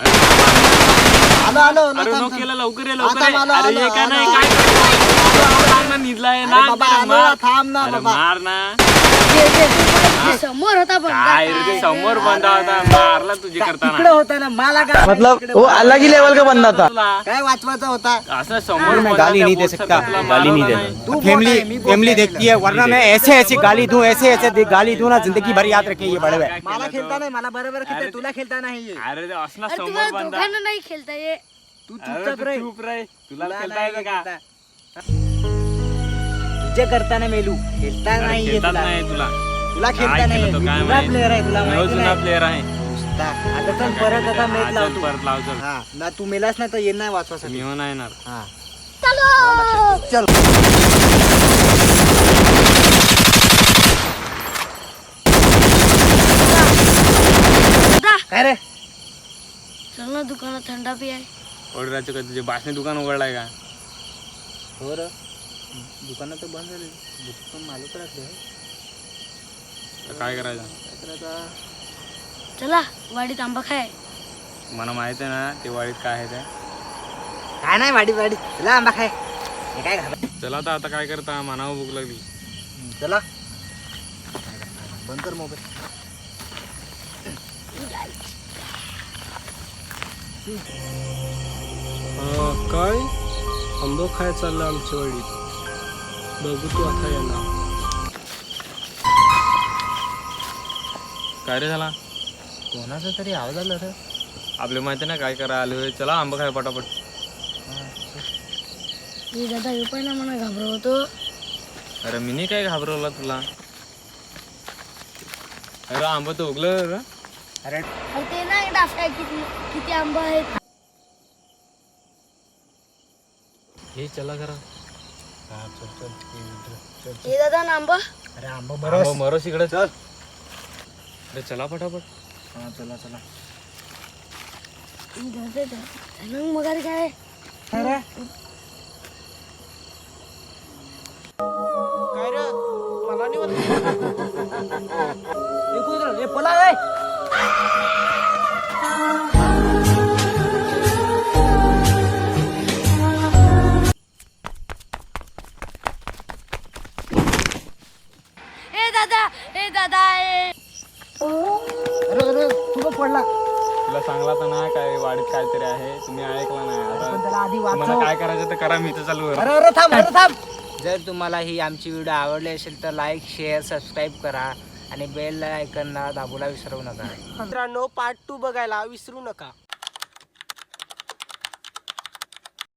आलो आलो अरे थांब, नको केलं, लवकर ये आता लवकर ये. मला अरे आलो, हे काय आलो, नाही आलो. काय करतो? निघलाय ना अरे बाबा त्याला आलो, मार. थांब ना अरे बाबा. मार ना. समोर होता काय रे ते समोर बंदा होता, मारला तुझी तिकडे करताना. होता ना मला काय मतलब तिकडे वो होता. अलग ही लेवल का बंदा था। तुला काय वाचवायचा होता असं समोर मैं बंदा गाली त्या नहीं दे बोट सकता, सारखा तुला गाली नहीं मारवला देता। तू फैमिली बोट आहे, मी बोट फैमिली नाही देखती है, वरना मैं ऐसे ऐसे गाली दूं, ऐसे ऐसे गाली दूं ना, जिंदगी भर याद रखे ये बड़े भाई। मला खेळता नाही मला बरोबर खेळता तुला खेळता नाही अरे ते असला अरे समोर तुम्हाला बंदा. दोघांना नाही खेळता ये. तू अरे चुपचाप तू रे चूप रे. तुला तुला खेळता नाही येतं का? खेळता. तुझे करताना मेलू खेळता अरे नाही खेळतात तुला नाही तुला. तुला खेळता काय नाही खेळतो काय तुझा माहित. प्लेअर आहे तुला नव माहिती जुना नाही प्लेअर आहे. नुसता. आता चल परत आता हा, मॅच चल, लावतो परत लाव चल. हा ना तू मेलास ना तर ये नाही वाचवासाठी मी हो नाही येणार. हा चलो चल दादा, काय रे चल ना दुकानात थंडा पी आहे. ऑर्डराचं काय तुझे बासने दुकान उघडलाय का? हो रे दुकानं तर बंद झाली बुक पण मालूच राहते तर काय करायचं? काय करायचा चला वाडीत आंबा खाय. मला माहित आहे ना ते वाडीत काय आहे ते. काय नाही वाडी वाडी चला आंबा खाय हे काय घाला चला आता काय करता, मनावर भूक लागली. चला बंद कर मोबाईल काय आंबो खाय चाललं आमच्या वाडीत. बघू तू आता याला. काय रे झाला? कोणाचा तरी आवाज आला रे आपले माहिती ना काय करा आलोय. चला आंबा खाय पटापट. मी दादा येऊ पण ना मला घाबरवतो. अरे मी नाही काय घाबरवला तुला. अरे आंबा तर उगलं रे. अरे अरे ते नाही दाखवाय किती किती आंबा आहेत. हे चला करा. हा चल चल चल हे दादा ना आंबा. अरे आंबा बरं मरोस इकडे चल. अरे चला पटापट. हा चला चला दादा मग अरे काय अरे काय रे मला नाही हे पला रे ए दादा अरे अरे तू पडला तुला सांगला तर ना काय वाडीत काहीतरी आहे, तुम्ही ऐकलं नाही. पण त्याला आता आधी तुम्हाला वाचव काय करायचं तर करा, मी तर चालू आहे. अरे अरे थांब अरे थांब जर तुम्हाला ही आमची व्हिडिओ आवडली असेल तर लाईक शेअर सबस्क्राईब करा आणि बेल आयकॉनला दाबायला विसरू नका मित्रांनो पार्ट 2 बघायला विसरू नका.